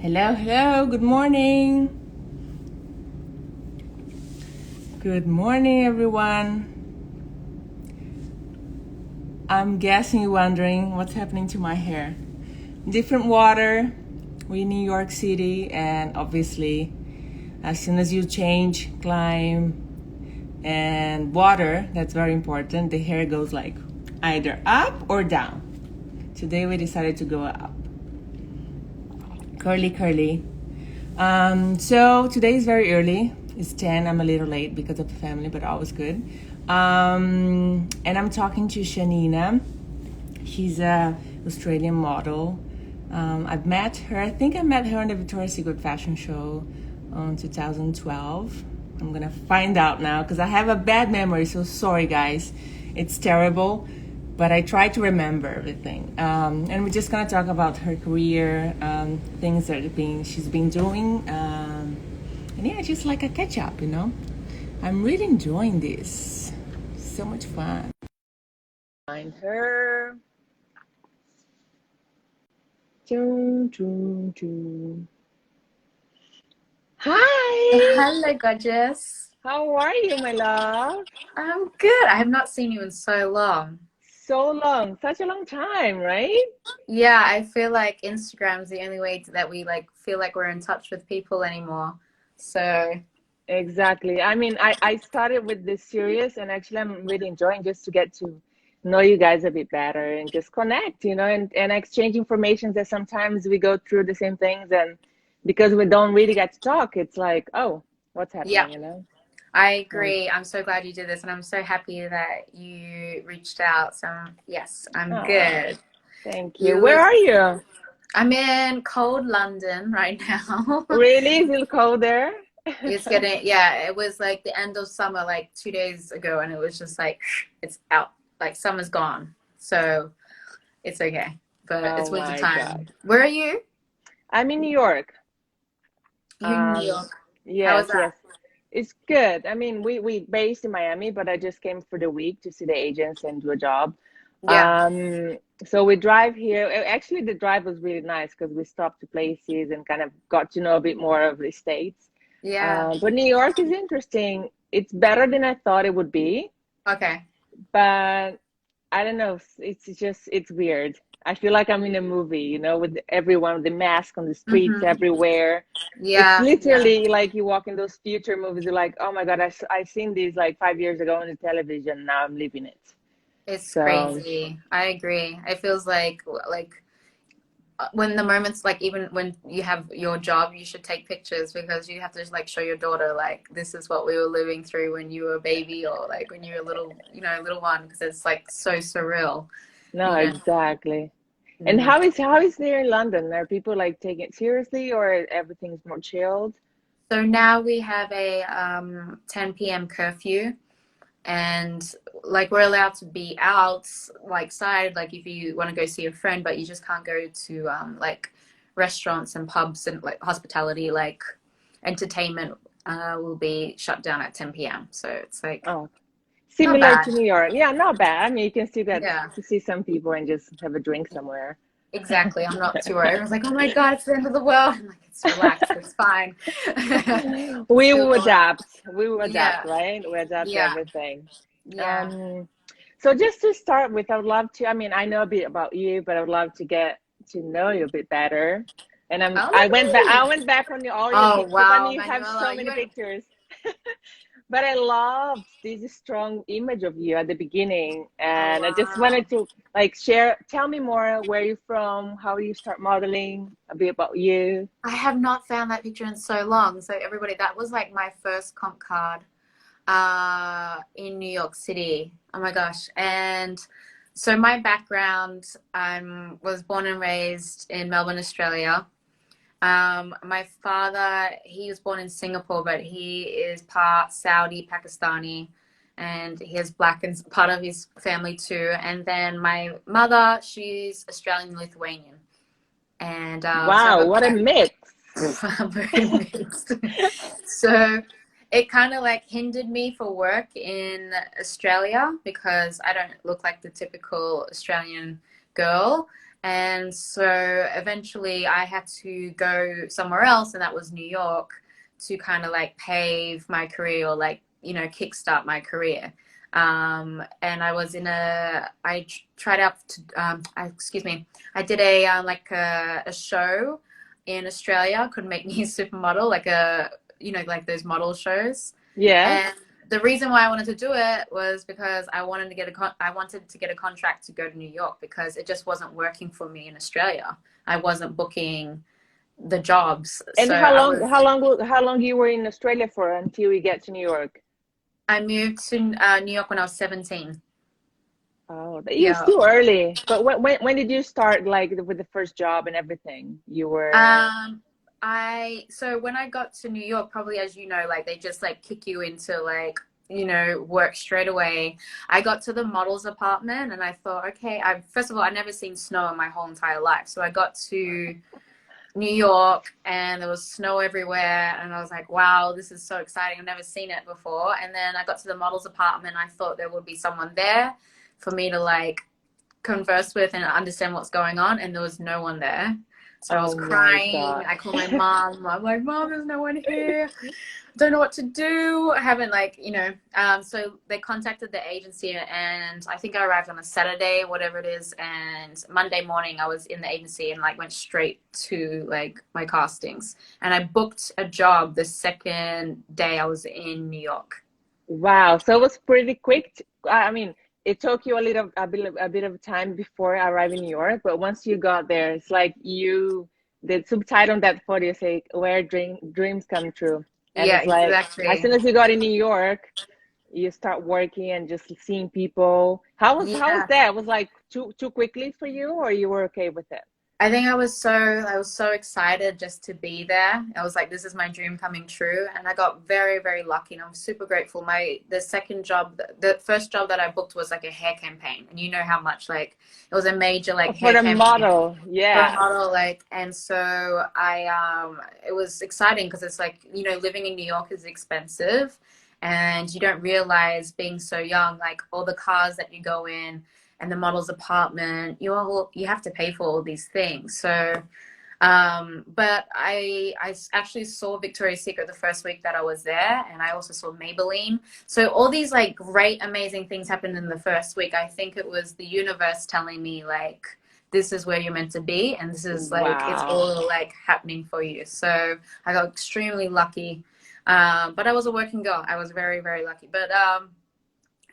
Hello, hello, good morning. Good morning, everyone. I'm guessing you're wondering what's happening to my hair. Different water, we're in New York City, and obviously, as soon as you change climate and water, that's very important, the hair goes like either up or down. Today we decided to go up. Curly, curly. So today is very early. It's 10. I'm a little late because of the family, but always good. And I'm talking to Shanina. She's a Australian model. I've met her. I think I met her on the Victoria's Secret fashion show in 2012. I'm gonna find out now because I have a bad memory. So sorry, guys. It's terrible. But I try to remember everything. And we're just gonna talk about her career, things that she's been doing. And yeah, just like a catch up, you know. I'm really enjoying this. So much fun. Find her. Choo, choo, choo. Hi. Hello, gorgeous. How are you, my love? I'm good. I have not seen you in so long. So long, such a long time, right? Yeah, I feel like Instagram's the only way that we feel like we're in touch with people anymore. So, Exactly. I mean, I started with this series, and actually I'm really enjoying just to get to know you guys a bit better and just connect, you know, and exchange information that sometimes we go through the same things, and because we don't really get to talk, it's like, oh, what's yeah, happening, you know? I Um, agree. I'm so glad you did this, and I'm so happy that you reached out. So, yes, I'm oh, good. thank you. You Where was are you? I'm in cold London right now. Really? Is it cold there? It's getting, yeah, it was like the end of summer like 2 days ago, and it was just like it's out, like summer's gone. So it's okay, but it's Oh winter my time. God. Where are you? I'm in New York. You in New Um, York? How was yes, that? yes. It's good. I mean, we based in Miami, but I just came for the week to see the agents and do a job. Yeah, So we drive here. Actually, the drive was really nice because we stopped to places and kind of got to know a bit more of the states. yeah. But New York is interesting. It's better than I thought it would be, Okay. but I don't know. It's just it's weird. I feel like I'm in a movie, you know, with everyone, the mask on the streets Mm-hmm. everywhere. It's Yeah, yeah. literally like you walk in those future movies. You're like, oh my God, I seen these like 5 years ago on the television. Now I'm living it. It's So crazy. I agree. It feels like when the moments, like even when you have your job, you should take pictures because you have to like show your daughter like this is what we were living through when you were a baby, or like when you were a little, little one, because it's like so surreal, no, you know. exactly. And Mm. how is there in London? Are people like taking it seriously or everything's more chilled? So now we have a 10 p.m. curfew, and like we're allowed to be out like side, like if you want to go see a friend, but you just can't go to like restaurants and pubs and like hospitality, like entertainment will be shut down at 10 p.m. So it's like Oh, not similar bad. to New York. Yeah, not bad. I mean, you can still get Yeah, to see some people and just have a drink somewhere. exactly. I'm not too worried. Everyone's like, oh my God, it's the end of the world. I'm like, it's relaxed, it's fine. We Still will going on. adapt. We will adapt, Yeah, right? We adapt to yeah, everything. yeah. Um, so just to start with, I would love to, I mean, I know a bit about you, but I would love to get to know you a bit better. And I Oh, went back on all your oh pictures. I mean, wow, you have so Manuela, many pictures. But I loved this strong image of you at the beginning. oh And I just wow. wanted to like share, tell me more where you're from, how you start modeling, a bit about you. I have not found that picture in so long. So everybody, that was like my first comp card in New York City. Oh my gosh. And so my background, I was born and raised in Melbourne, Australia. My father, he was born in Singapore, but he is part Saudi, Pakistani, and he has black and part of his family too. And then my mother, she's Australian Lithuanian. And so I've Wow, got what a mix. very mixed. So it kind of like hindered me for work in Australia because I don't look like the typical Australian girl. And so eventually I had to go somewhere else, and that was New York, to kind of like pave my career, or like, you know, kickstart my career. And I was in I tried out to, excuse me, I did like a show in Australia, Could Make Me a Supermodel, like you know, like those model shows. Yes. And the reason why I wanted to do it was because I wanted to get a contract to go to New York, because it just wasn't working for me in Australia. I wasn't booking the jobs. And So how long you were in Australia for until we get to New York? I moved to New York when I was 17. Oh, you're Yeah. still early. But when did you start, like, with the first job and everything? You were So when I got to New York, probably, as you know, like they just like kick you into like, you know, work straight away. I got to the model's apartment and I thought, okay, first of all, I'd never seen snow in my whole entire life. So I got to New York and there was snow everywhere, and I was like, wow, this is so exciting. I've never seen it before. And then I got to the model's apartment. I thought there would be someone there for me to like converse with and understand what's going on, and there was no one there. So I was Oh my crying. God. I called my mom. I'm like, Mom, there's no one here. Don't know what to do. I haven't, like, you know. So they contacted the agency, and I think I arrived on a Saturday, whatever it is. And Monday morning, I was in the agency and like went straight to like my castings. And I booked a job the second day I was in New York. Wow. So it was pretty quick. I mean, it took you a bit of time before arriving in New York, but once you got there, it's like the subtitle on that photo say where dreams come true. And Yeah, it's like as exactly. soon as you got in New York, you start working and just seeing people. How was Yeah. that? It was like too quickly for you, or you were okay with it? I think I was so excited just to be there. I was like, this is my dream coming true. And I got very, very lucky, and I'm super grateful. The first job that I booked was like a hair campaign. And you know how much like it was a major like For hair the campaign model, for a yes. model, like. And so it was exciting because it's like, you know, living in New York is expensive, and you don't realize being so young, like all the cars that you go in and the model's apartment, you have to pay for all these things. So but I actually saw Victoria's Secret the first week that I was there, and I also saw Maybelline. So all these like great, amazing things happened in the first week. I think it was the universe telling me like, this is where you're meant to be, and this is like, it's Wow. all like happening for you. So I got extremely lucky. But I was a working girl. I was very, very lucky. But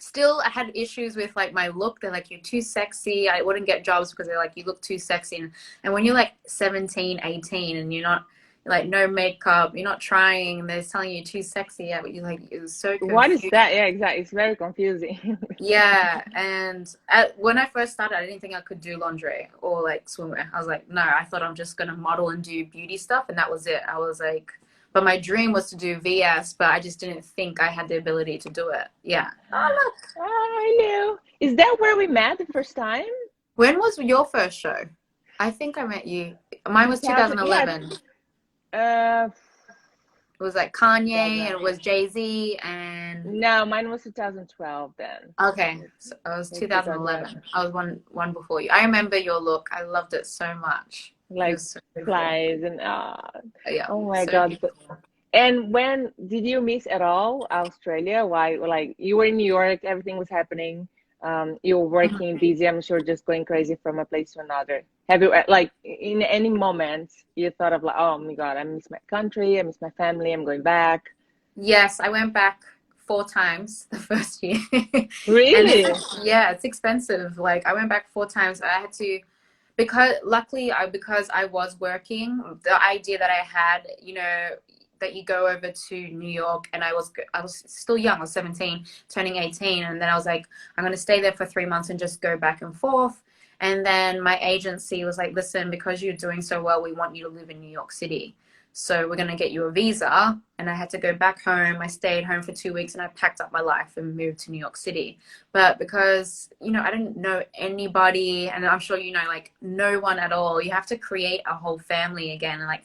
still, I had issues with like my look. They're like, you're too sexy. I wouldn't get jobs because they're like, you look too sexy. And when you're like 17, 18 and you're not like, no makeup, you're not trying, they're telling you too sexy. Yeah, but you're like, it was so What is confused. that? Yeah, exactly. It's very confusing. Yeah. And when I first started, I didn't think I could do lingerie or like swimwear. I was like, no, I thought I'm just going to model and do beauty stuff. And that was it. I was like, but my dream was to do VS, but I just didn't think I had the ability to do it. Yeah. Oh, look. I knew. Is that where we met the first time? When was your first show? I think I met you. Mine was 2000, yeah. 2011. Uh, It was like Kanye, and 2000. it was Jay-Z, and No, mine was 2012 then. okay, so it was It was 2012. 2011. I was one before you. I remember your look. I loved it so much. It Like was so beautiful. flies and Yeah, oh my so God. beautiful. And when did you miss at all Australia? Why? Like you were in New York, everything was happening. You were working, busy, I'm sure, just going crazy from a place to another. Have you like in any moment you thought of like, oh my God, I miss my country, I miss my family, I'm going back? Yes, I went back 4 times the first year. And Really? yeah, it's expensive. Like I went back 4 times. I had to, because luckily because I was working, the idea that I had, you know, that you go over to New York, and I was still young. I was 17, turning 18, and then I was like, I'm going to stay there for 3 months and just go back and forth. And then my agency was like, listen, because you're doing so well, we want you to live in New York City. So we're going to get you a visa. And I had to go back home. I stayed home for 2 weeks and I packed up my life and moved to New York City. But because, you know, I didn't know anybody, and I'm sure you know, like no one at all, you have to create a whole family again. And like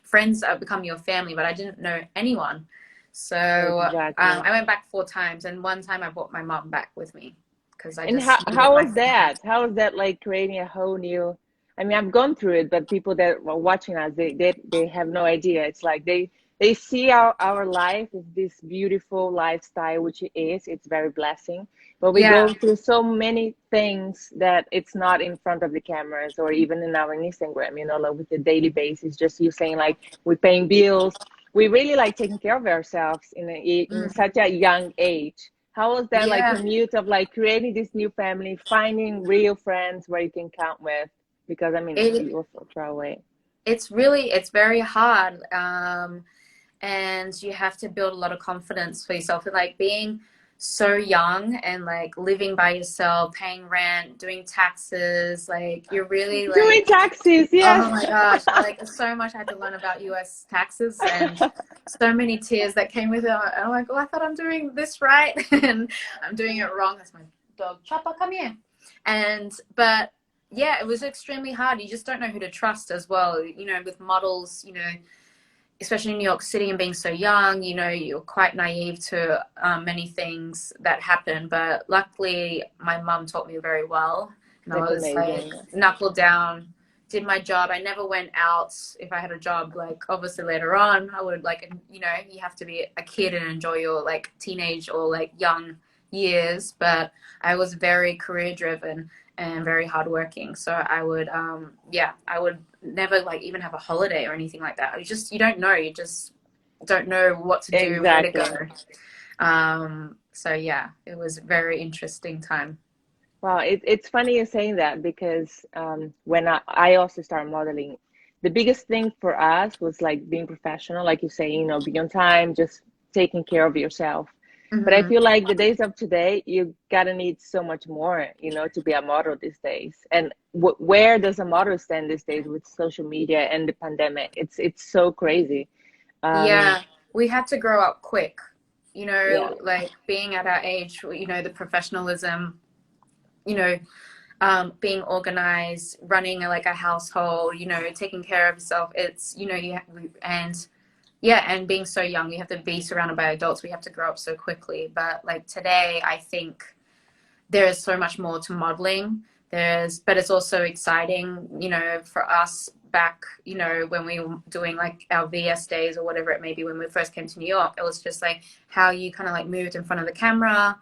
friends become your family, but I didn't know anyone. So Exactly. I went back 4 times, and one time I brought my mom back with me because I And just needed how my was that? How was that like creating a whole new? I mean, I've gone through it, but people that are watching us, they have no idea. It's like they see our life as this beautiful lifestyle, which it is. It's very blessing, but we go yeah. through so many things that it's not in front of the cameras or even in our Instagram. You know, like with the daily basis. Just you saying like we're paying bills. We really like taking care of ourselves in Mm. such a young age. How was that like Yeah, commute of like creating this new family, finding real friends where you can count with? Because I mean, it you're so far away. it's very hard. And you have to build a lot of confidence for yourself. And like being so young and like living by yourself, paying rent, doing taxes, like you're really Doing like, taxis, oh yes. my gosh, like so much I had to learn about US taxes and so many tears that came with it. And I'm like, oh, I thought I'm doing this right and I'm doing it wrong. That's my dog. Chopper, come here. But yeah, it was extremely hard. You just don't know who to trust as well. You know, with models, you know, especially in New York City and being so young, you know, you're quite naive to many things that happen. But luckily, my mum taught me very well. And I That's was like, amazing. knuckled down, did my job. I never went out. If I had a job, like obviously later on, I would like, you know, you have to be a kid and enjoy your like teenage or like young years. But I was very career driven and very hardworking. So I would, yeah, I would never like even have a holiday or anything like that. You don't know. You just don't know what to do, where to Exactly. go. So yeah, it was a very interesting time. Well, it's funny you're saying that because when I also started modeling, the biggest thing for us was like being professional, like you say, you know, be on time, just taking care of yourself. But I Hmm. feel like the days of today, you gotta need so much more, you know, to be a model these days. And where does a model stand these days with social media and the pandemic? It's so crazy. Um, Yeah, we had to grow up quick. You yeah, know, like being at our age, you know, the professionalism, you know, being organized, running like a household, you know, taking care of yourself. It's, you know, and yeah, and being so young, we have to be surrounded by adults. We have to grow up so quickly. But like today, I think there is so much more to modeling. But it's also exciting, you know, for us back, you know, when we were doing like our VS days or whatever it may be when we first came to New York, it was just like how you kind of like moved in front of the camera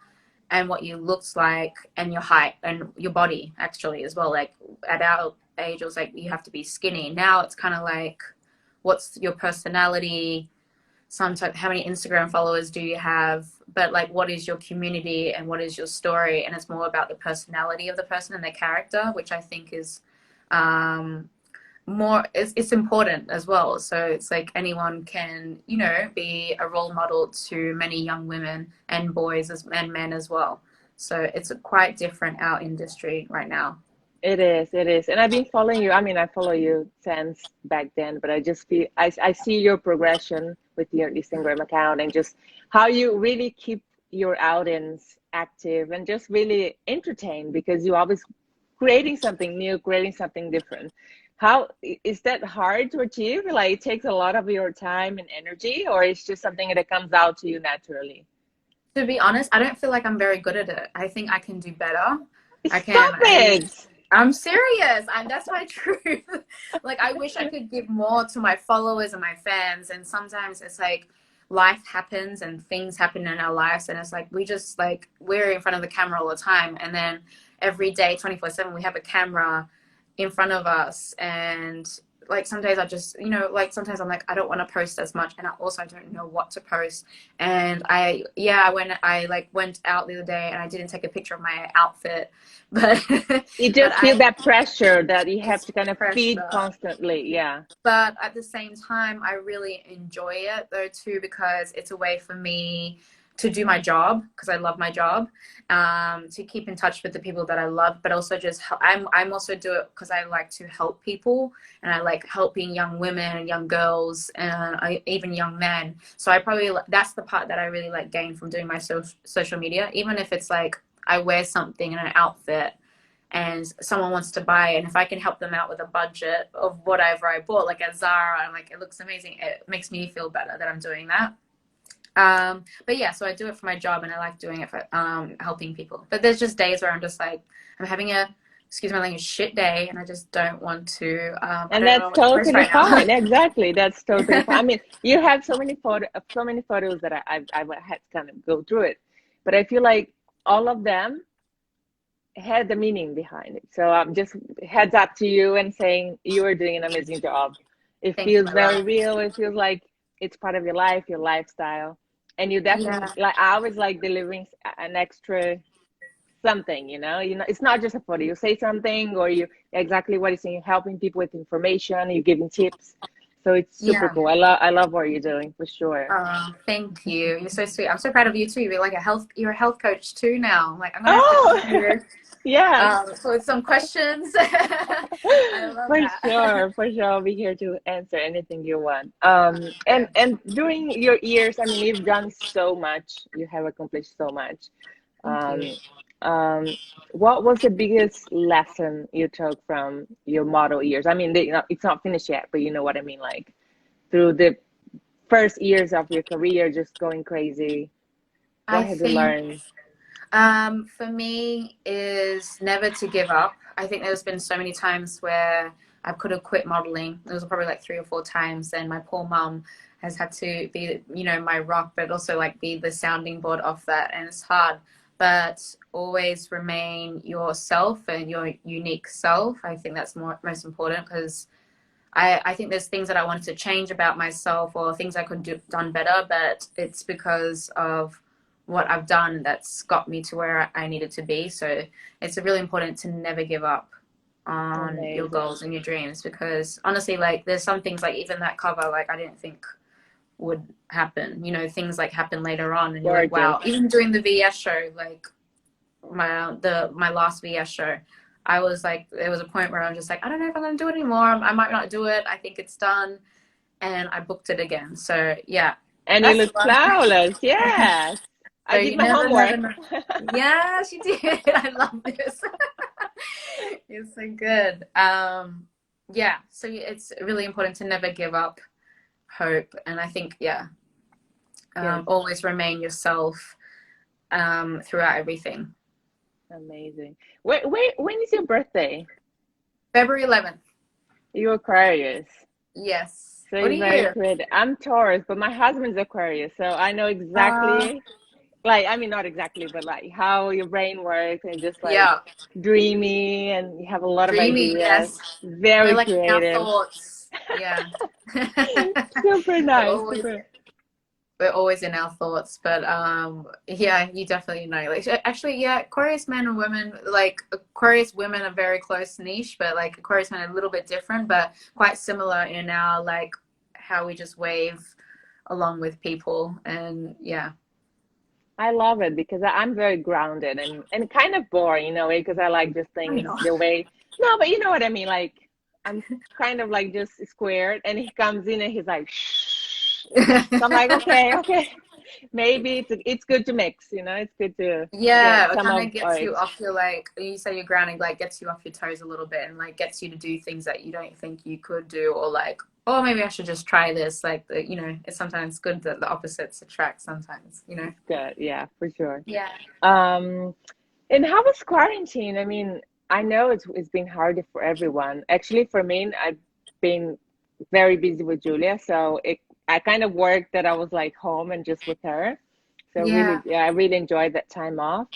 and what you looked like and your height and your body actually as well. Like at our age, it was like you have to be skinny. Now it's kind of like, what's your personality? Sometimes how many Instagram followers do you have, but like what is your community and what is your story, and it's more about the personality of the person and their character, which I think is um more it's important as well. So it's like anyone can, you know, be a role model to many young women and boys and men as well. So it's quite different our industry right now. it is, it is. And I've been following you. I mean, I follow you since back then, but I just feel I see your progression with your Instagram account and just how you really keep your audience active and just really entertain because you always creating something new, creating something different. How is that hard to achieve? Like it takes a lot of your time and energy, or it's just something that comes out to you naturally? To be honest, I don't feel like I'm very good at it. I think I can do better. I can. Stop it! I'm serious. That's my truth. Like, I wish I could give more to my followers and my fans. And sometimes it's like life happens and things happen in our lives. And it's like, we just like, we're in front of the camera all the time. And then every day, 24/7, we have a camera in front of us. And like some days I just, you know, like sometimes I'm like, I don't want to post as much. And I also don't know what to post. And I like went out the other day and I didn't take a picture of my outfit, but, You but just feel that pressure that you have it's to kind of feed pressure. constantly. Yeah. But at the same time, I really enjoy it though too, because it's a way for me to do my job because I love my job, to keep in touch with the people that I love, but also just I'm also do it because I like to help people and I like helping young women and young girls and even young men. So I probably that's the part that I really like gain from doing my social media, even if it's like I wear something in an outfit and someone wants to buy it, and if I can help them out with a budget of whatever I bought, like at Zara, I'm like, it looks amazing. It makes me feel better that I'm doing that. But yeah, so I do it for my job and I like doing it for helping people. But there's just days where I'm just like, I'm having a, excuse my language, shit day, and I just don't want to, I And don't know that's what to post totally right now. fine. Exactly. That's totally fine. I mean, you have so many photos that I've had to kind of go through it, but I feel like all of them had the meaning behind it. So I'm just heads up to you and saying you are doing an amazing job. It Thank you, feels my very love. real. It feels like it's part of your life, your lifestyle, and you definitely Yeah, like. I always like delivering an extra something. It's not just a photo. You say something, or you exactly what you're saying. You're helping people with information. You're giving tips. So it's super yeah. cool. I love what you're doing for sure. Thank you. You're so sweet. I'm so proud of you too. You're a health coach too now. Like I'm gonna have to Oh, come here yes. with some questions. I love that. For sure, I'll be here to answer anything you want. And Yeah, during your years, I mean, you've done so much. You have accomplished so much. thank you. Um, um, what was the biggest lesson you took from your model years? I mean, it's not finished yet, but you know what I mean. Like through the first years of your career, just going crazy. I What have you think learned? for me is never to give up. I think there's been so many times where I could have quit modeling. There was probably like 3 or 4 times, and my poor mum has had to be, my rock, but also like be the sounding board of that. And it's hard, but always remain yourself and your unique self. I think that's most important because I think there's things that I wanted to change about myself or things I could do done better, but it's because of what I've done that's got me to where I needed to be. So it's really important to never give up on your Amazing. goals and your dreams because honestly, like there's some things like even that cover, like I didn't think would happen. Things like happen later on and you're like, Gorgeous. wow. Even during the VS show, like my last VS show, I was like, there was a point where I'm just like, I don't know if I'm gonna do it anymore. I might not do it. I think it's done, and I booked it again. So yeah, And you that's look fun. flawless. Yes. So I did you my never homework. know. Yeah, she did. I love this. It's so good. Yeah. So it's really important to never give up hope, and I think yeah, Yes. always remain yourself throughout everything. Amazing. When is your birthday? February 11th. You're Aquarius. Yes. So What are you're very you? creative. I'm Taurus, but my husband's Aquarius. So I know Uh, exactly, like, I mean, not exactly, but like how your brain works and just like yeah. dreamy and you have a lot of Dreamy, ideas. yes. We're Very like in our creative. thoughts. Yeah. Super We're nice. always Super. we're always in our thoughts. But yeah, you definitely know. Like actually, yeah, Aquarius men and women, like Aquarius women are very close niche, but like Aquarius men are a little bit different, but quite similar in our like how we just wave along with people and yeah. I love it because I'm very grounded and kind of boring in a way because I like just I things know. the way. No, but you know what I mean. Like I'm kind of like just squared, and he comes in and he's like, shh. So I'm like, okay, okay, maybe it's good to mix. It's good to get Yeah, it some kind of of gets you art. off your like you say you're grounding, like gets you off your toes a little bit and like gets you to do things that you don't think you could do or like, oh maybe I should just try this. Like it's sometimes good that the opposites attract sometimes. It's good, yeah, for sure. Yeah. Um, and how was quarantine? I mean, I know it's been hard for everyone. Actually, for me, I've been very busy with Julia, so I kind of worked that I was like home and just with her. So really, Yeah. yeah, I really enjoyed that time off.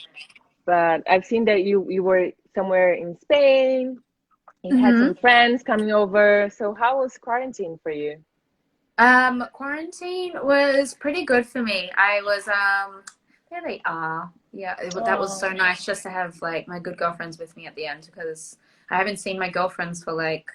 But I've seen that you were somewhere in Spain. You had hmm some friends coming over. So how was quarantine for you? Quarantine was pretty good for me. I was there they are. Yeah, that was so Oh, nice just to have like my good girlfriends with me at the end because I haven't seen my girlfriends for like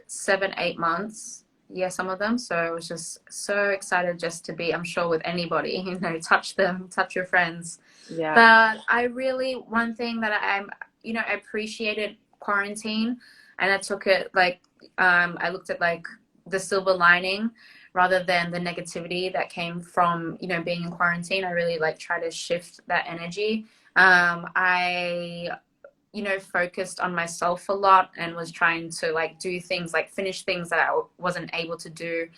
7, 8 months. Yeah, some of them. So I was just so excited just to be, I'm sure with anybody, touch them, touch your friends. yeah. But I really, one thing that I appreciated quarantine and I took it like, I looked at like the silver lining rather than the negativity that came from, being in quarantine. I really like try to shift that energy. I focused on myself a lot and was trying to like do things like finish things that I wasn't able to do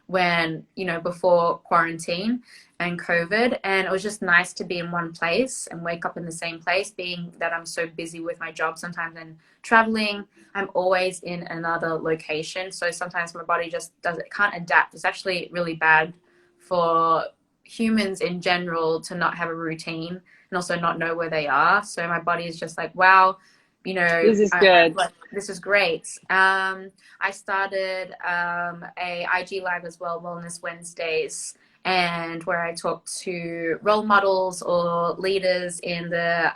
when, you know, before quarantine and COVID. And it was just nice to be in one place and wake up in the same place, being that I'm so busy with my job sometimes and traveling. I'm always in another location. So sometimes my body just can't adapt. It's actually really bad for humans in general to not have a routine and also not know where they are. So my body is just like, wow, you know, This is good. this is great. I started a IG live as well, Wellness Wednesdays, and where I talk to role models or leaders in the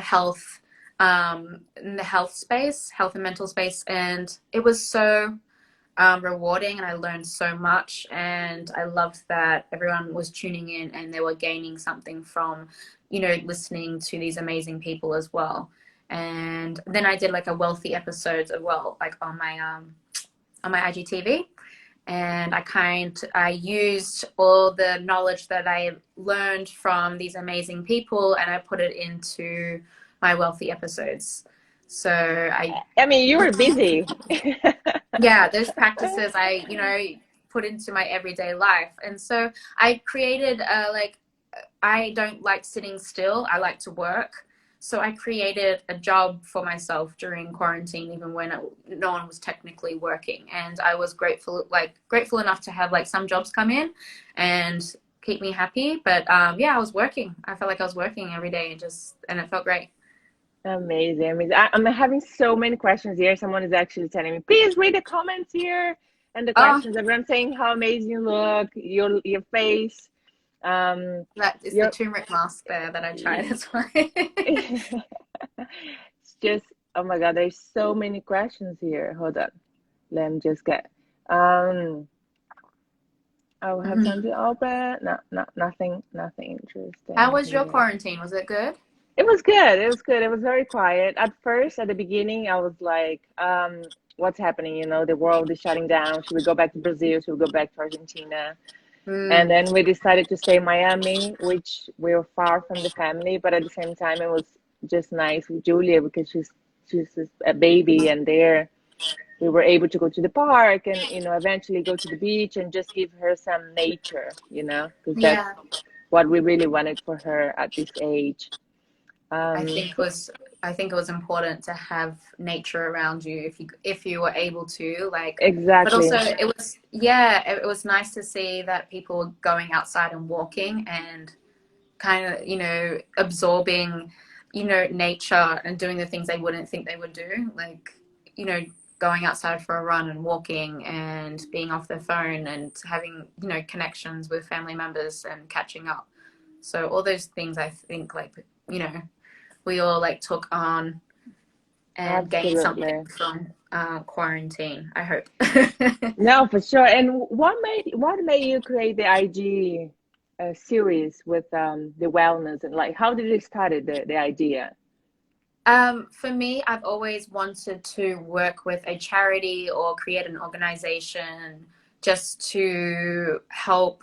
health space, health and mental space, and it was so rewarding, and I learned so much, and I loved that everyone was tuning in and they were gaining something from, you know, listening to these amazing people as well. And then I did like a wealthy episodes as well, like on my IGTV, and I used all the knowledge that I learned from these amazing people and I put it into my wealthy episodes. So I mean, you were busy. yeah, those practices I, you know, put into my everyday life. And so I created I don't like sitting still. I like to work. So I created a job for myself during quarantine, even when no one was technically working. And I was grateful enough to have like some jobs come in and keep me happy. But yeah, I was working. I felt like I was working every day and it felt great. Amazing, amazing. I'm having so many questions here. Someone is actually telling me, please read the comments here and the Oh, questions. Everyone saying how amazing you look, your face. that is the turmeric mask there that I tried. That's why. It's just, oh my God, there's so many questions here. Hold on. Let me just get, I will have time to open. No, nothing interesting How was your here. quarantine? Was it good? It was good. It was good. It was very quiet. At first, at the beginning, I was like, what's happening? You know, the world is shutting down. Should we go back to Brazil? Should we go back to Argentina? And then we decided to stay in Miami, which we were far from the family, but at the same time, it was just nice with Julia because she's a baby, and there we were able to go to the park and, you know, eventually go to the beach and just give her some nature, you know, because that's what we really wanted for her at this age. I think it was important to have nature around you if you were able to, like, exactly. But also it was nice to see that people were going outside and walking and kind of, you know, absorbing, you know, nature and doing the things they wouldn't think they would do, like, you know, going outside for a run and walking and being off their phone and having, you know, connections with family members and catching up. So all those things, I think, like, you know, we all like took on and gained something from quarantine, I hope. No, for sure. And what made you create the IG series with the wellness, and like how did it started the idea? For me, I've always wanted to work with a charity or create an organization just to help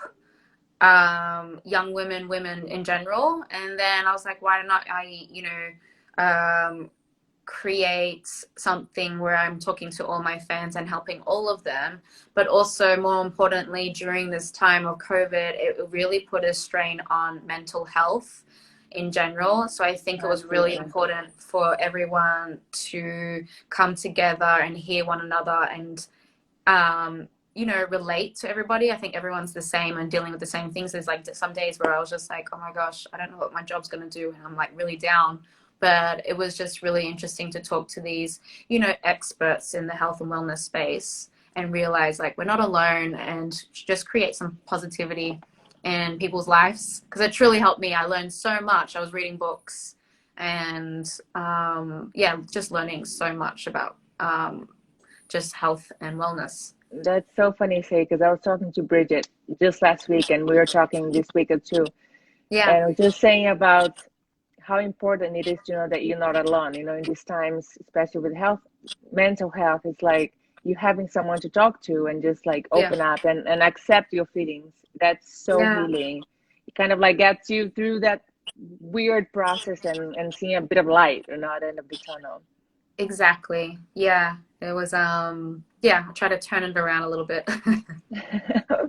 young women in general. And then I was like, why not create something where I'm talking to all my fans and helping all of them. But also, more importantly, during this time of COVID, it really put a strain on mental health in general. So I think it was really important for everyone to come together and hear one another and you know, relate to everybody. I think everyone's the same and dealing with the same things. There's like some days where I was just like, oh my gosh, I don't know what my job's going to do. And I'm like really down. But it was just really interesting to talk to these, you know, experts in the health and wellness space and realize like we're not alone, and just create some positivity in people's lives. Because it truly helped me. I learned so much. I was reading books and yeah, just learning so much about just health and wellness. That's so funny, say, because I was talking to Bridget just last week, and we were talking this week or two. Yeah. And I was just saying about how important it is to know that you're not alone. You know, in these times, especially with health, mental health, it's like you having someone to talk to and just like open up and accept your feelings. That's so healing. It kind of like gets you through that weird process and seeing a bit of light, you know, at the end of the tunnel. Exactly. Yeah. It was yeah, I try to turn it around a little bit.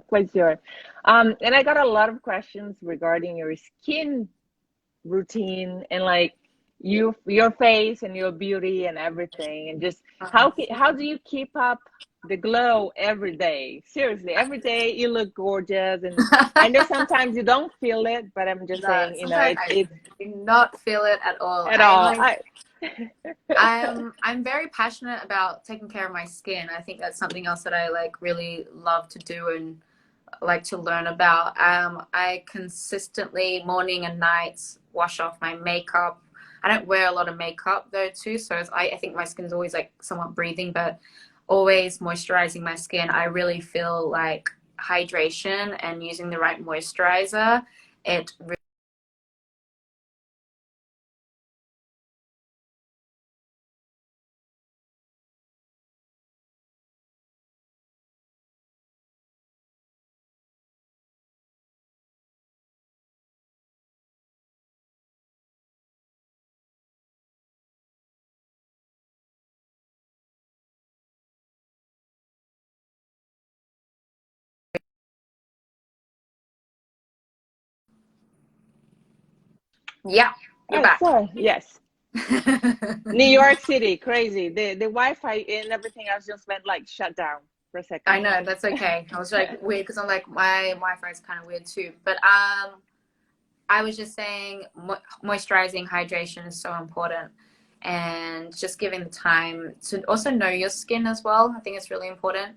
Quite sure. And I got a lot of questions regarding your skin routine and like your face and your beauty and everything, and just how do you keep up the glow every day? Seriously, every day you look gorgeous, and I know sometimes you don't feel it, but I'm just No, saying, you know, sometimes I it's do not feel it at all. at I'm all. like I I'm very passionate about taking care of my skin. I think that's something else that I like really love to do and like to learn about. I consistently morning and nights wash off my makeup. I don't wear a lot of makeup though too, so I think my skin's always like somewhat breathing, but always moisturizing my skin. I really feel like hydration and using the right moisturizer, it yeah, you're oh, back. sorry, yes. New York City, crazy. The Wi-Fi and everything else just went like shut down for a I second. know, that's okay. I was like weird because I'm like my Wi-Fi is kind of weird too. But I was just saying moisturizing hydration is so important, and just giving the time to also know your skin as well. I think it's really important.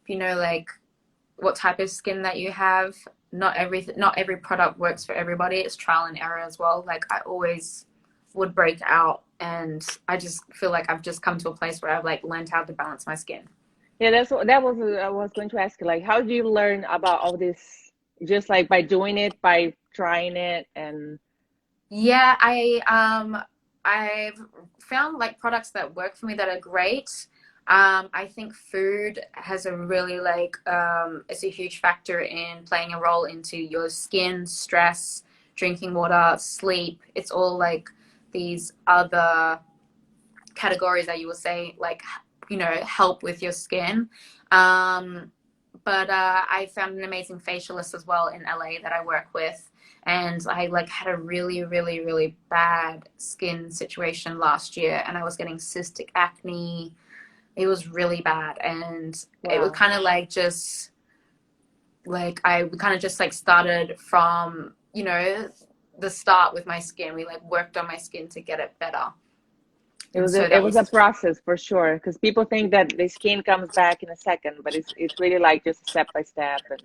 If you know like what type of skin that you have, not every product works for everybody. It's trial and error as well. Like I always would break out, and I just feel like I've just come to a place where I've like learned how to balance my skin. Yeah, that was I was going to ask you, like, how do you learn about all this? Just like by doing it, by trying it, and Yeah, I've found like products that work for me that are great. I think food has a really like it's a huge factor in playing a role into your skin, stress, drinking water, sleep. It's all like these other categories that you will say like help with your skin. But I found an amazing facialist as well in LA that I work with, and I like had a really bad skin situation last year, and I was getting cystic acne. It was really bad, and it was wow. kind of like just like I kind of just like started from the start with my skin. We like worked on my skin to get it better, and so It that was a was process for sure, because people think that the skin comes back in a second, but it's really like just step by step and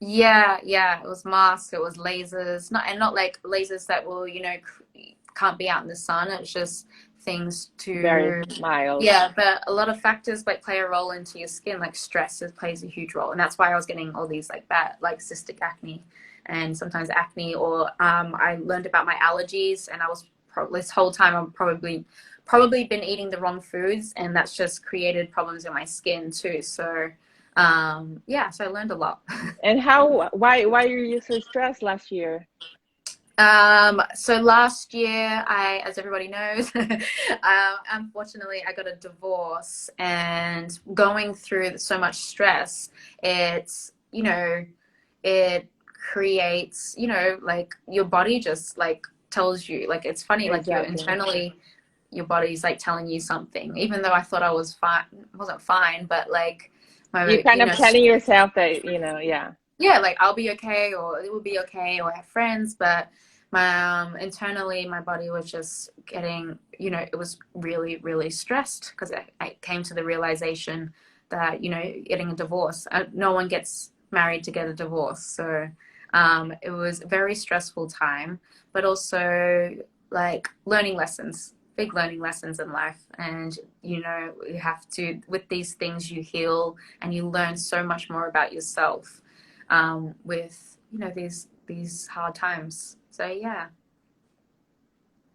yeah, it was masks, it was lasers, not like lasers that will can't be out in the sun. It's just things very to mild. yeah, but a lot of factors like play a role into your skin, like stress plays a huge role, and that's why I was getting all these like bad like cystic acne and sometimes acne, or I learned about my allergies, and I was this whole time I'm probably been eating the wrong foods, and that's just created problems in my skin too. So yeah, so I learned a lot. And how why are you so stressed last year? So last year, as everybody knows, unfortunately, I got a divorce, and going through so much stress, it's, it creates, like your body just like tells you, like, it's funny, like you're Exactly. internally, your body's like telling you something, even though I thought I was fine, wasn't fine, but like You my, kind of telling yourself that, yeah. yeah, like I'll be okay, or it will be okay, or I have friends, but my internally my body was just getting, it was really stressed because I came to the realization that getting a divorce, no one gets married to get a divorce, so it was a very stressful time, but also like learning lessons, big learning lessons in life, and you have to, with these things you heal and you learn so much more about yourself with these hard times. So yeah.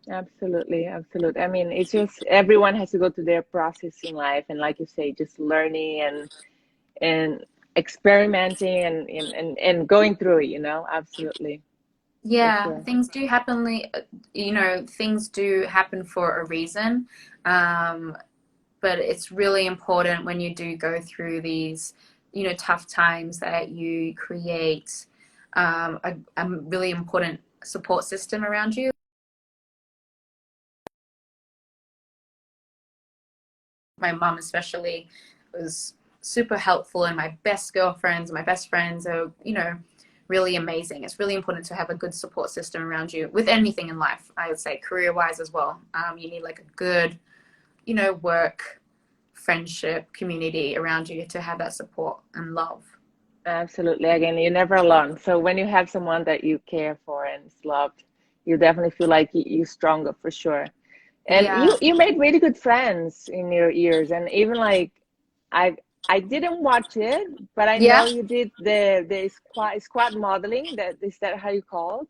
Absolutely, absolutely. I mean, it's just everyone has to go through their process in life, and like you say, just learning and experimenting and going through it, Absolutely, for Yeah, sure. things do happen. Things do happen for a reason. But it's really important when you do go through these, you know, tough times that you create a really important support system around you. My mom especially was super helpful, and my best girlfriends, my best friends are, you know, really amazing. It's really important to have a good support system around you with anything in life. I would say career-wise as well. You need like a good, you know, work, friendship, community around you to have that support and love. Absolutely. Again, you're never alone. So when you have someone that you care for and is loved, you definitely feel like you're stronger for sure. And Yeah. you made really good friends in your years. And even like I I didn't watch it, but I know Yeah. you did the squad modeling. That is that how you called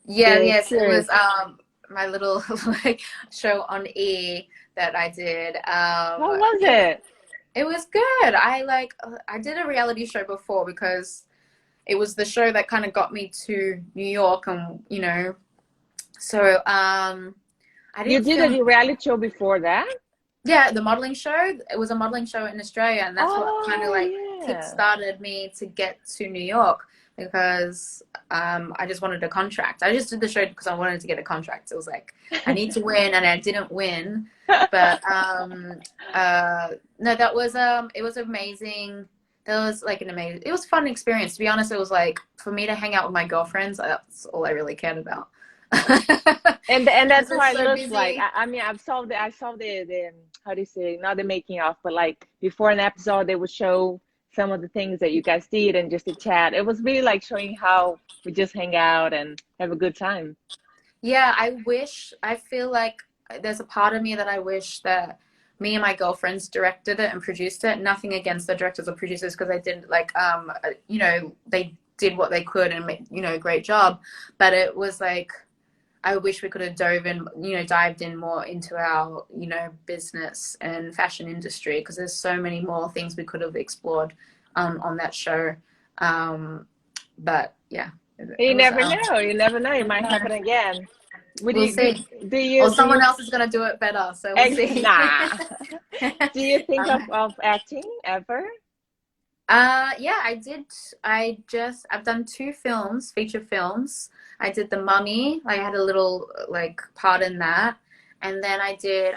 Yeah, the yes, it was series? my little like show on E that I did. How was it? It was good. I did a reality show before because it was the show that kind of got me to New York, and you know, so I You didn't did film. a reality show before that? Yeah, the modeling show. It was a modeling show in Australia, and that's what kind of Oh like yeah. kick-started me to get to New York because I just wanted a contract. I just did the show because I wanted to get a contract. It was like I need to win, and I didn't win. But no, that was it was amazing. That was like an amazing. It was a fun experience. To be honest, it was like for me to hang out with my girlfriends. That's all I really cared about. And Because that's it's how it so looks like. busy. I mean, I saw the how do you say, not the making of, but like before an episode, they would show some of the things that you guys did and just a chat. It was really like showing how we just hang out and have a good time. Yeah, I feel like there's a part of me that I wish that me and my girlfriends directed it and produced it. Nothing against the directors or producers because they did like, you know, they did what they could and made, you know, a great job. But it was like, I wish we could have dived in more into our, you know, business and fashion industry because there's so many more things we could have explored on that show. Um, but yeah, You it was, never know. You never know. It might happen again. Would we'll you see. Or do someone you else is going to do it better. So we'll see. nah? Do you think um, of acting ever? yeah, I did. I've done two films, feature films. I did The Mummy. I had a little like part in that. And then I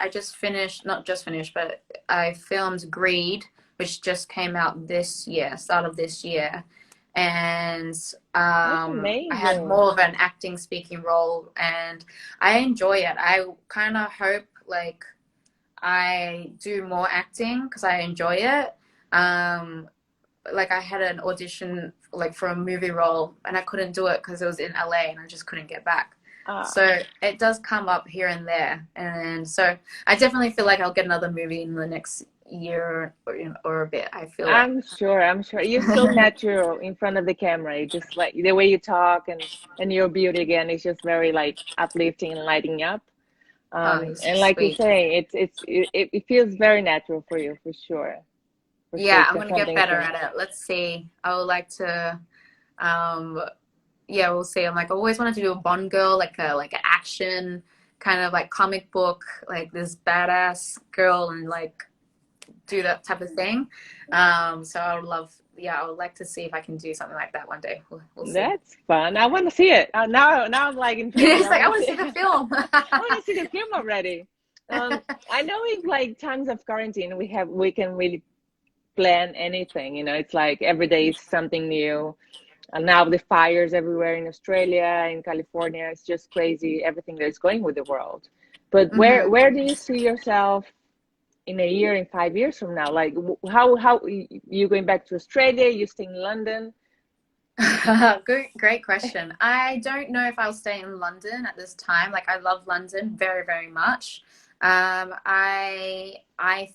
just finished, not just finished, but I filmed Greed, which just came out this year, start of this year. And That's I had amazing. more of an acting speaking role, and I enjoy it. I kind of hope like I do more acting because I enjoy it. Like I had an audition like for a movie role and I couldn't do it because it was in LA and I just couldn't get back. Ah. So it does come up here and there, and so I definitely feel like I'll get another movie in the next year or a bit. I feel it. I'm sure. I'm sure. You're so natural in front of the camera. You just like the way you talk and your beauty again is just very like uplifting and lighting up. Oh, you're so And like you sweet. say, it feels very natural for you for sure. For sure, Yeah, it's I'm got gonna get something better to. at it. Let's see. I would like to um yeah, we'll see. I'm like I always wanted to do a Bond girl, like an action kind of like comic book, like this badass girl and like do that type of thing. So I would love, yeah, I would like to see if I can do something like that one day. We'll see. That's fun. I want to see it. Now I'm like intrigued. It's I like I want to want to see. see the film. I want to see the film already. I know in like times of quarantine we can really plan anything. You know, it's like every day is something new. And now the fires everywhere in Australia, in California, it's just crazy. Everything that's going with the world. But Hmm. where do you see yourself in a year, in 5 years from now? Like how you going back to Australia? You staying in London? Great question. I don't know if I'll stay in London at this time. Like I love London very, very much. I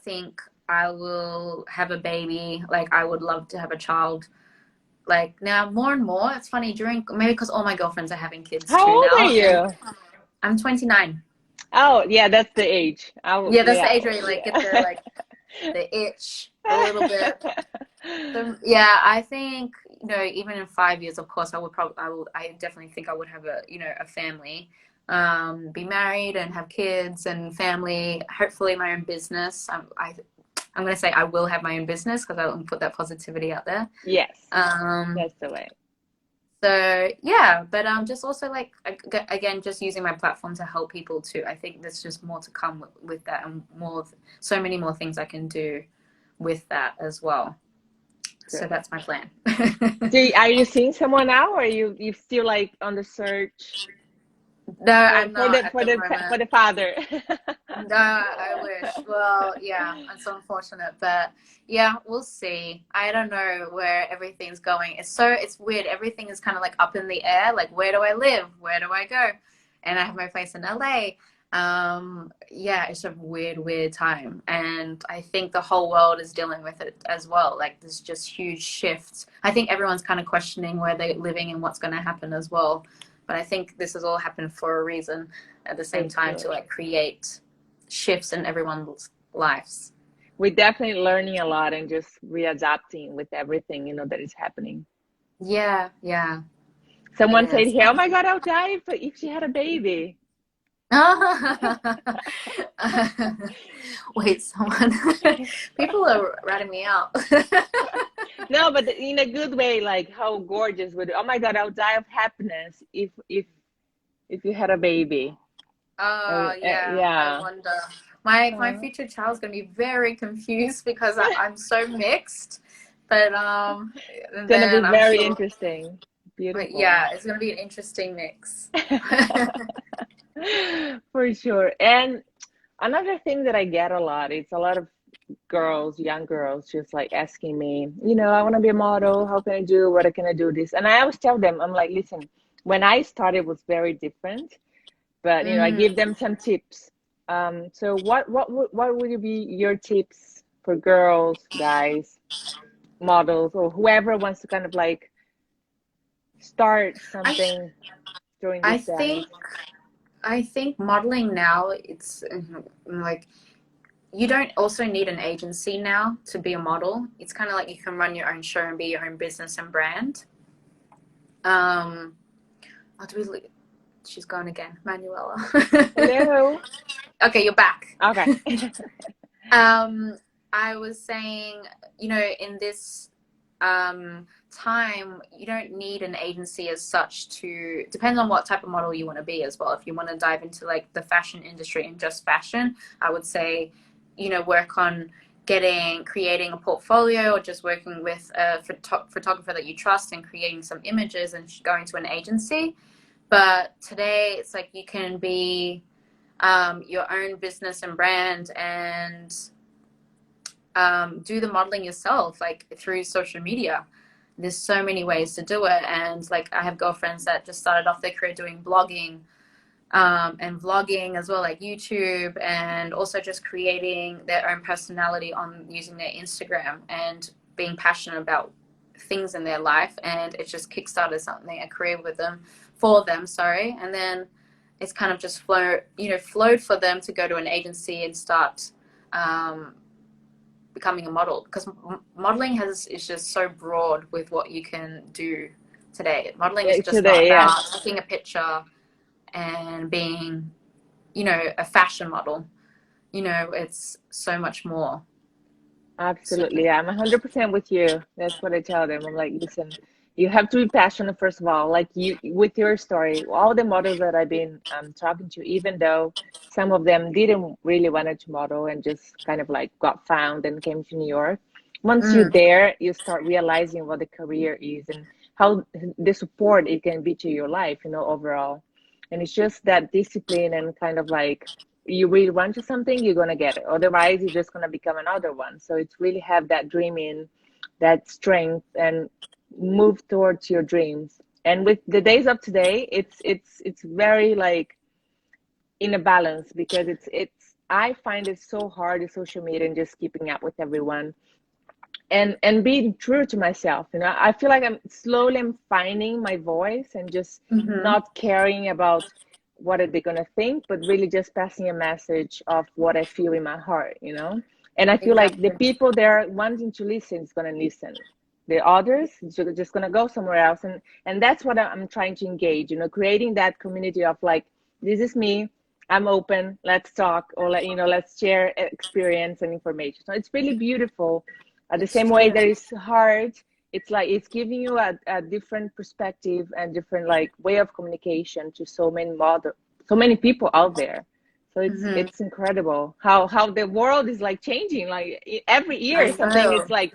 think I will have a baby. Like I would love to have a child. Like now more and more, it's funny during maybe because all my girlfriends are having kids How too old are now, and you? I'm 29. Oh, yeah, that's the age. Yeah, that's the Yeah, age where you like get yeah. the itch a little bit. So yeah, I think even in 5 years, of course, I definitely think I would have a family. be married and have kids and family, hopefully my own business. I'm going to say I will have my own business because I want to put that positivity out there. Yes, Um, that's the way. so yeah, but just also like, again, just using my platform to help people too. I think there's just more to come with that, and so many more things I can do with that as well. Good. So that's my plan. Are you seeing someone now, or are you still like on the search? No, I'm not at For the moment. the father. No, I wish. Well, yeah, it's unfortunate, but yeah, we'll see. I don't know where everything's going. It's weird. Everything is kind of like up in the air. Like, where do I live? Where do I go? And I have my place in LA. Yeah, it's a weird time. And I think the whole world is dealing with it as well. Like, there's just huge shifts. I think everyone's kind of questioning where they're living and what's going to happen as well. But I think this has all happened for a reason at the same time to like create shifts in everyone's lives. We're definitely learning a lot and just readapting with everything, you know, that is happening. Yeah. Someone said, "Hey, oh my God, I'll die if she had a baby." Wait, someone. People are ratting me out. No, but in a good way, like how gorgeous would, oh my God, I'll die of happiness if you had a baby. Oh yeah, Yeah. I wonder. My future child's gonna be very confused because I'm so mixed. But It's gonna be very interesting. Beautiful. But yeah, it's gonna be an interesting mix. For sure. And another thing that I get a lot, it's a lot of girls, young girls, just like asking me, you know, I want to be a model. How can I do? What can I do this? And I always tell them, I'm like, listen, when I started, it was very different, but you know, I give them some tips. So what would be your tips for girls, guys, models, or whoever wants to kind of like start something during this days? I think modeling now, it's like, you don't also need an agency now to be a model. It's kind of like you can run your own show and be your own business and brand. She's gone again, Manuela. Hello. Okay, you're back. Okay. I was saying, you know, in this time, you don't need an agency as such. Depends on what type of model you want to be as well. If you want to dive into like the fashion industry and just fashion, I would say, you know, work on creating a portfolio, or just working with a photographer that you trust and creating some images and going to an agency. But today it's like you can be your own business and brand, and do the modeling yourself, like through social media. There's so many ways to do it. And like, I have girlfriends that just started off their career doing blogging, and vlogging as well, like YouTube, and also just creating their own personality on using their Instagram and being passionate about things in their life. And it just kickstarted something, a career for them, sorry. And then it's kind of just flowed for them to go to an agency and start becoming a model, because modeling is just so broad with what you can do today. Modeling is just not about taking a picture and being, you know, a fashion model. You know, it's so much more. Absolutely. I'm 100% with you. That's what I tell them. I'm like, listen, you have to be passionate, first of all. Like you, with your story, all the models that I've been talking to, even though some of them didn't really want to model and just kind of like got found and came to New York. Once you're there, you start realizing what the career is and how the support it can be to your life, you know, overall. And it's just that discipline and kind of like, you really want to something, you're going to get it. Otherwise, you're just going to become another one. So it's really have that dream in, that strength, and move towards your dreams. And with the days of today, it's very like in a balance, because it's I find it so hard in social media and just keeping up with everyone, and being true to myself. You know, I feel like I'm finding my voice and just not caring about what are they gonna think, but really just passing a message of what I feel in my heart, you know. And I feel like the people there wanting to listen is gonna listen. The others are just gonna go somewhere else, and that's what I'm trying to engage, you know, creating that community of like, this is me. I'm open. Let's talk, or let's share experience and information. So it's really beautiful. The It's same way true. that it's hard, it's like it's giving you a different perspective and different like way of communication to so many people out there. So Hmm. it's incredible how the world is like changing. Like every I year something. It's know. like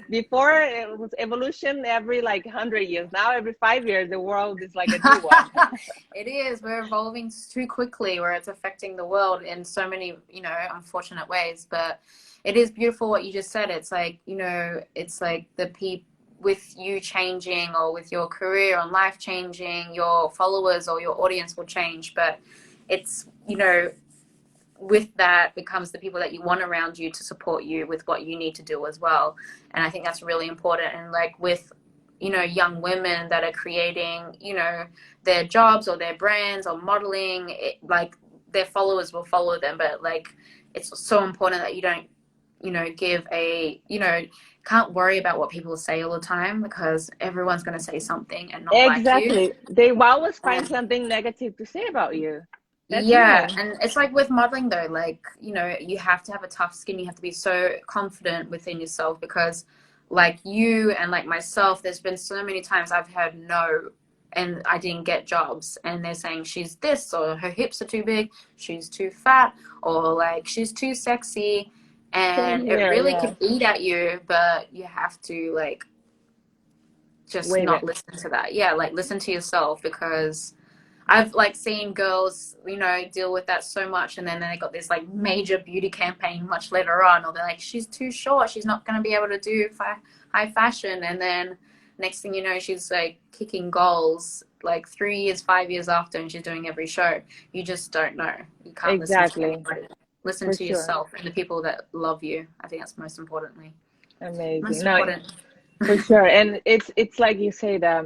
before it was evolution every like 100 years. Now every 5 years the world is like a new one. It is. We're evolving too quickly where it's affecting the world in so many, unfortunate ways. But it is beautiful what you just said. It's like, it's like the people with you changing or with your career and life changing, your followers or your audience will change. But it's, with that becomes the people that you want around you to support you with what you need to do as well. And I think that's really important. And like with young women that are creating their jobs or their brands or modeling, like their followers will follow them, but like it's so important that you don't give a can't worry about what people say all the time, because everyone's going to say something and not like you. Exactly. They will always find And something negative to say about you. That's yeah, human. and it's like with modeling though, like, you have to have a tough skin. You have to be so confident within yourself, because like you and like myself, there's been so many times I've heard no and I didn't get jobs, and they're saying she's this, or her hips are too big, she's too fat, or like she's too sexy, Same and it here, really yeah. can eat at you, but you have to like just Wave not it. listen to that. Yeah, like listen to yourself, because I've like seen girls, deal with that so much, and then they got this like major beauty campaign much later on, or they're like, she's too short, she's not going to be able to do high fashion, and then next thing you know, she's like kicking goals like 3 years, 5 years after, and she's doing every show. You just don't know. You can't listen to Exactly. anybody. Listen For to sure. yourself and the people that love you. I think that's most importantly. Amazing. Most No, important. for sure. And it's like you say that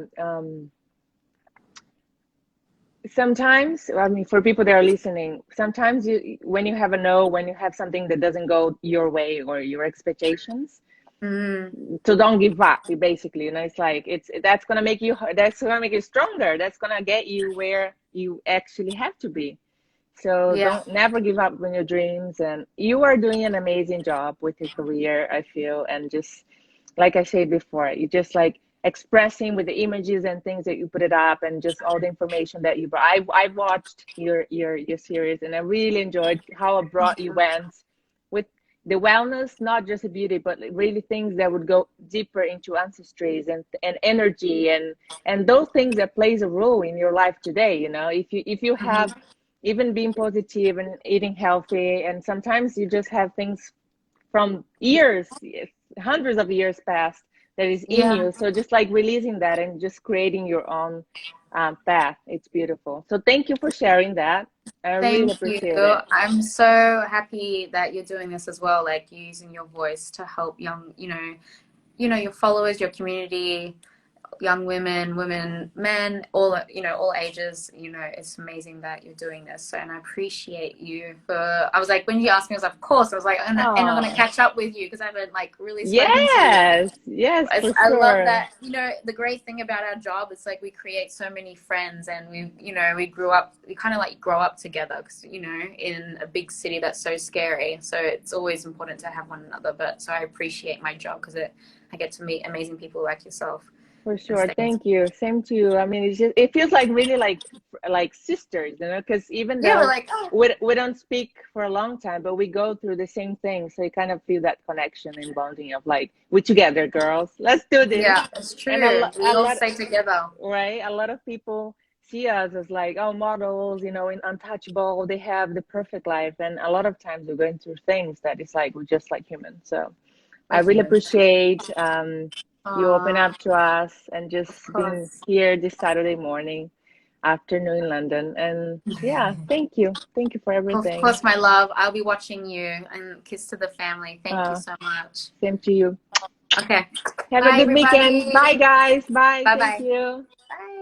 sometimes, I mean, for people that are listening, sometimes when you have a no, when you have something that doesn't go your way or your expectations, Mm, so don't give up. Basically, it's like that's gonna make you stronger. That's gonna get you where you actually have to be. So yeah. don't never give up on your dreams. And you are doing an amazing job with your career, I feel. And just like I said before, you just like expressing with the images and things that you put it up, and just all the information that you brought. I watched your series, and I really enjoyed how abroad you went with the wellness, not just the beauty, but really things that would go deeper into ancestries and energy and those things that plays a role in your life today. If you have Hmm. even being positive and eating healthy, and sometimes you just have things from years, hundreds of years past, that is in Yeah. you. So just like releasing that and just creating your own path. It's beautiful. So thank you for sharing that. I really Thank you. appreciate it. I'm so happy that you're doing this as well, like using your voice to help young, your followers, your community, young women, men, all ages. It's amazing that you're doing this. So, and I appreciate you for. I was like, when you asked me, I was like, of course. I was like, and I'm gonna Oh, catch up with you because I haven't like really spoken to you. yes, yes, for I love sure. that. The great thing about our job is like we create so many friends, and we grew up, we kind of like grow up together, because in a big city that's so scary. So it's always important to have one another. But so I appreciate my job because I get to meet amazing people like yourself For and sure. stay in. Thank you. Same to you. I mean, it feels like really like sisters, because even Yeah, we're though like, oh, we don't speak for a long time, but we go through the same thing. So you kind of feel that connection and bonding of like, we're together, girls. Let's do this. yeah, it's And true. We a all lot, stay together. right? A lot of people see us as like, oh, models, in untouchable. They have the perfect life, and a lot of times we're going through things that is like we're just like humans. So I We're really humans. appreciate you open Uh, up to us and of just being course. here this Saturday morning, afternoon in London. And yeah, thank you. Thank you for Of everything. course, my love. I'll be watching you, and kiss to the family. Thank you Uh, so much. Same to you. Okay. Have a Bye, good weekend. everybody. Bye, guys. Bye. Bye Thank bye. you. Bye.